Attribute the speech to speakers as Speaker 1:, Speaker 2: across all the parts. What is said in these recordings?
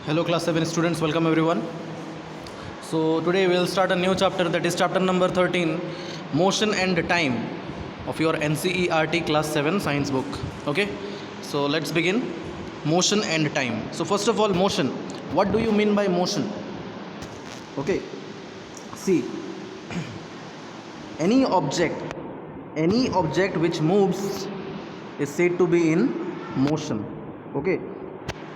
Speaker 1: Hello class 7 students, welcome everyone. So today we will start a new chapter, that is chapter number 13, motion and time, of your NCERT class 7 science book. Okay, so let's begin. Motion and time. So first of all, motion. What do you mean by motion? Okay, see, any object which moves is said to be in motion. Okay,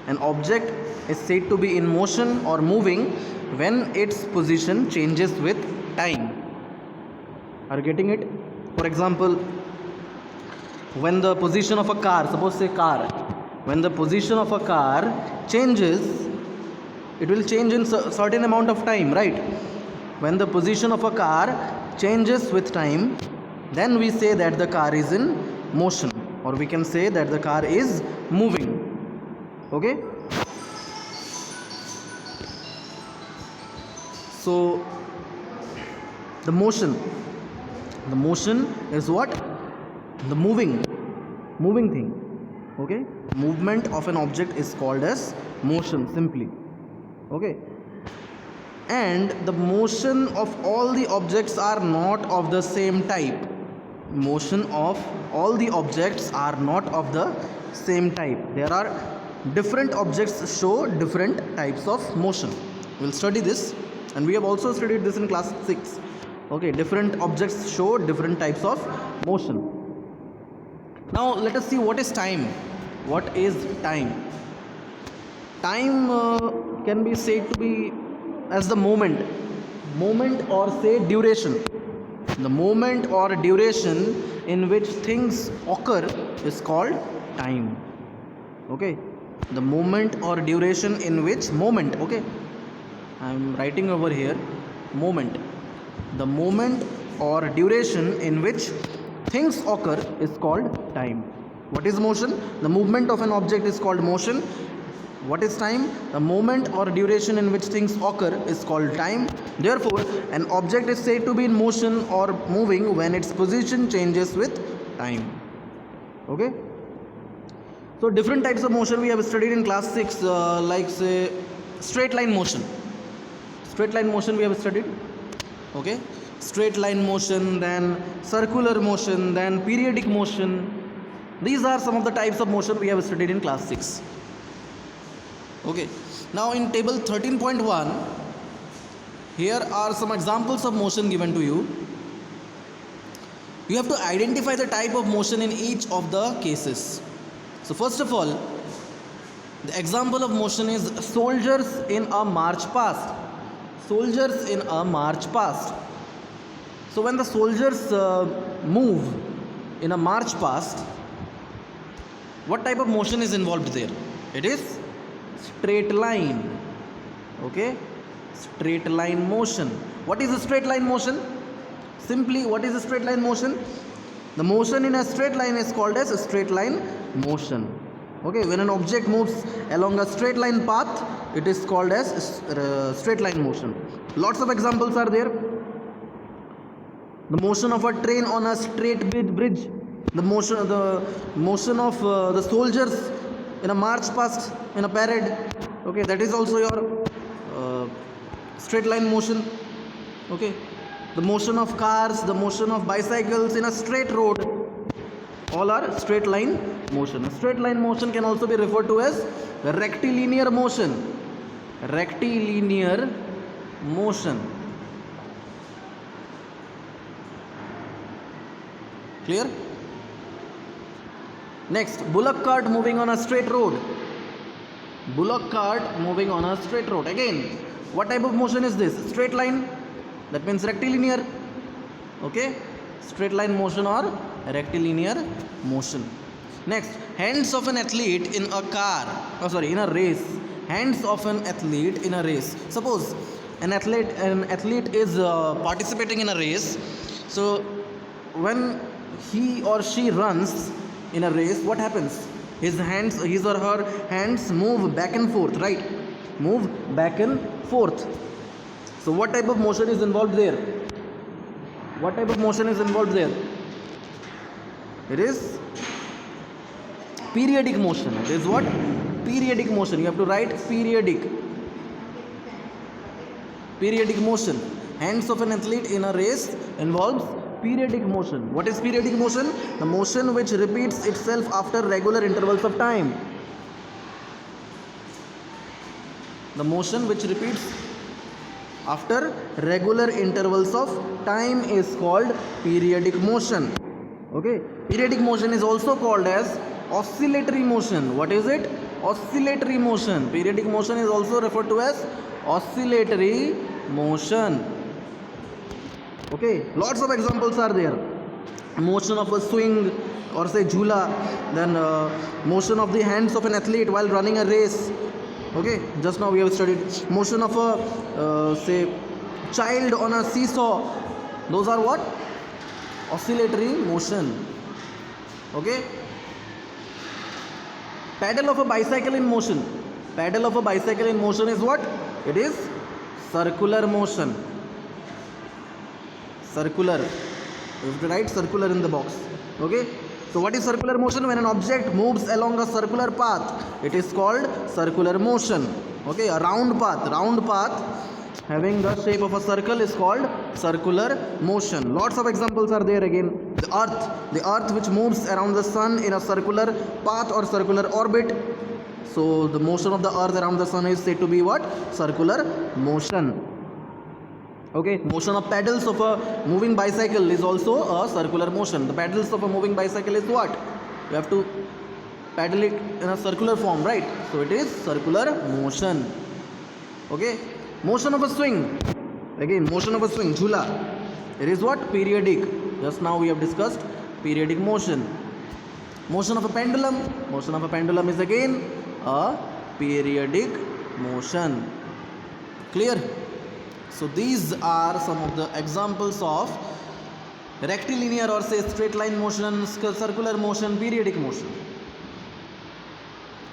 Speaker 1: an object is said to be in motion or moving when its position changes with time. Are you getting it? For example, when the position of a car, suppose say car, when the position of a car changes, it will change in certain amount of time, right? When the position of a car changes with time, then we say that the car is in motion, or we can say that the car is moving. Okay, so the motion is what? The moving thing. Okay, movement of an object is called as motion simply. Okay, and the motion of all the objects are not of the same type. Motion of all the objects are not of the same type. There are different objects show different types of motion. We'll study this, and we have also studied this in class 6. Okay, different objects show different types of motion. Now let us see what is time. What is time? Time can be said to be as the moment or say duration. The moment or duration in which things occur is called time. Okay, the moment or duration in which okay, I am writing over here moment. The moment or duration in which things occur is called time. What is motion? The movement of an object is called motion. What is time? The moment or duration in which things occur is called time. Therefore, an object is said to be in motion or moving when its position changes with time. Okay, so different types of motion we have studied in class 6, like say straight line motion. Straight line motion we have studied. Okay, straight line motion, then circular motion, then periodic motion. These are some of the types of motion we have studied in class 6. Okay, now in table 13.1, here are some examples of motion given to you. You have to identify the type of motion in each of the cases. So first of all, the example of motion is soldiers in a march past. Soldiers in a march past. So when the soldiers move in a march past, what type of motion is involved there? It is straight line. Okay, straight line motion. What is a straight line motion? Simply, what is a straight line motion? The motion in a straight line is called as a straight line motion. Okay, when an object moves along a straight line path, it is called as straight line motion. Lots of examples are there. The motion of a train on a straight bridge. The motion of the soldiers in a march past in a parade. Okay, that is also your straight line motion. Okay, the motion of cars, the motion of bicycles in a straight road, all are straight line motion. A straight line motion can also be referred to as rectilinear motion. Rectilinear motion. Clear? Next, bullock cart moving on a straight road. Bullock cart moving on a straight road. Again, what type of motion is this? Straight line. That means rectilinear. Okay, straight line motion or rectilinear motion. Next, hands of an athlete in a race. Hands of an athlete in a race. Suppose an athlete is participating in a race. So when he or she runs in a race, what happens? His or her hands move back and forth, right? Move back and forth. So what type of motion is involved there? What type of motion is involved there? It is periodic motion. It is what? Periodic motion. You have to write periodic. Periodic motion. Hands of an athlete in a race involves periodic motion. What is periodic motion? The motion which repeats itself after regular intervals of time. The motion which repeats after regular intervals of time is called periodic motion. Okay, periodic motion is also called as oscillatory motion. What is it? Oscillatory motion. Periodic motion is also referred to as oscillatory motion. Okay, lots of examples are there. Motion of a swing or say jhula, then motion of the hands of an athlete while running a race. Okay, just now we have studied motion of a say child on a seesaw. Those are what? Oscillatory motion. Okay, pedal of a bicycle in motion. Pedal of a bicycle in motion is what? It is circular motion. Circular. You have to write circular in the box. Okay. So what is circular motion? When an object moves along a circular path, it is called circular motion. Okay, a round path having the shape of a circle is called circular motion. Lots of examples are there again. The earth which moves around the sun in a circular path or circular orbit. So the motion of the earth around the sun is said to be what? Circular motion. Okay, motion of pedals of a moving bicycle is also a circular motion. The pedals of a moving bicycle is what? You have to paddle it in a circular form, right? So it is circular motion. Okay, motion of a swing. Again, motion of a swing, jhula. It is what? Periodic. Just now we have discussed periodic motion. Motion of a pendulum. Motion of a pendulum is again a periodic motion. Clear? So these are some of the examples of rectilinear or say straight line motion, circular motion, periodic motion.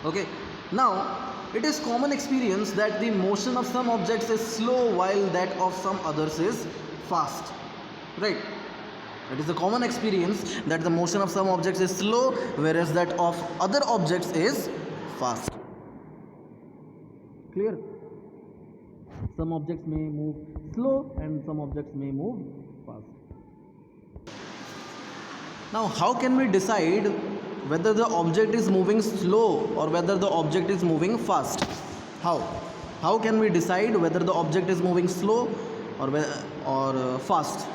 Speaker 1: Okay. Now, it is common experience that the motion of some objects is slow while that of some others is fast. Right. It is a common experience that the motion of some objects is slow whereas that of other objects is fast. Clear? Some objects may move slow and some objects may move fast. Now, how can we decide whether the object is moving slow or whether the object is moving fast? How? How can we decide whether the object is moving slow or fast?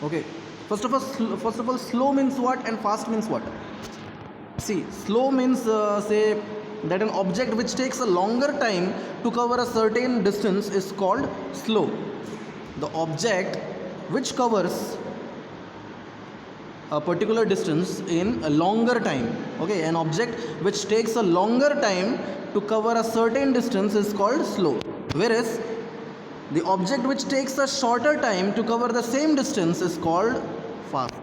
Speaker 1: Okay. First of all, slow means what and fast means what? See, slow means say that an object which takes a longer time to cover a certain distance is called slow. The object which covers a particular distance in a longer time. Okay, an object which takes a longer time to cover a certain distance is called slow. Whereas the object which takes a shorter time to cover the same distance is called fast.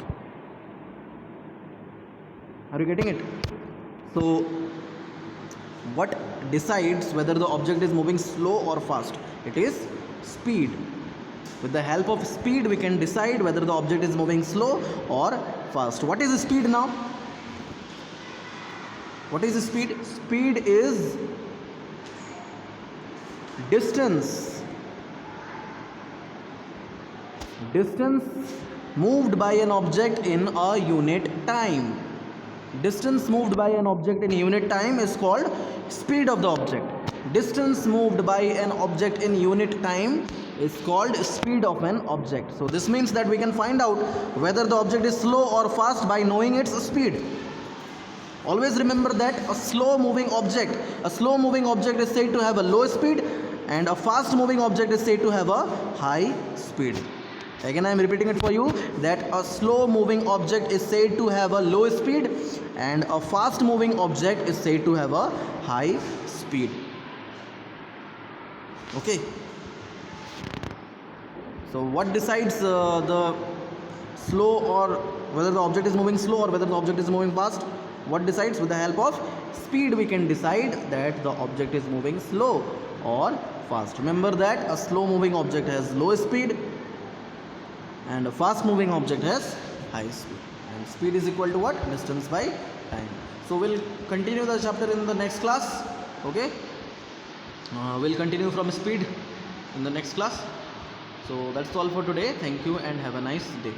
Speaker 1: Are you getting it? So, what decides whether the object is moving slow or fast? It is speed. With the help of speed, we can decide whether the object is moving slow or fast. What is speed now? What is speed? Speed is distance. Distance moved by an object in a unit time. Distance moved by an object in unit time is called speed of the object. Distance moved by an object in unit time is called speed of an object. So this means that we can find out whether the object is slow or fast by knowing its speed. Always remember that a slow moving object is said to have a low speed and a fast moving object is said to have a high speed. Again, I am repeating it for you that a slow moving object is said to have a low speed and a fast moving object is said to have a high speed. Okay. So what decides the slow or whether the object is moving slow or whether the object is moving fast? What decides? With the help of speed we can decide that the object is moving slow or fast. Remember that a slow moving object has low speed and a fast moving object has high speed, and speed is equal to what? Distance by time. So we'll continue the chapter in the next class. Okay, we'll continue from speed. in the next class. So that's all for today. Thank you and have a nice day.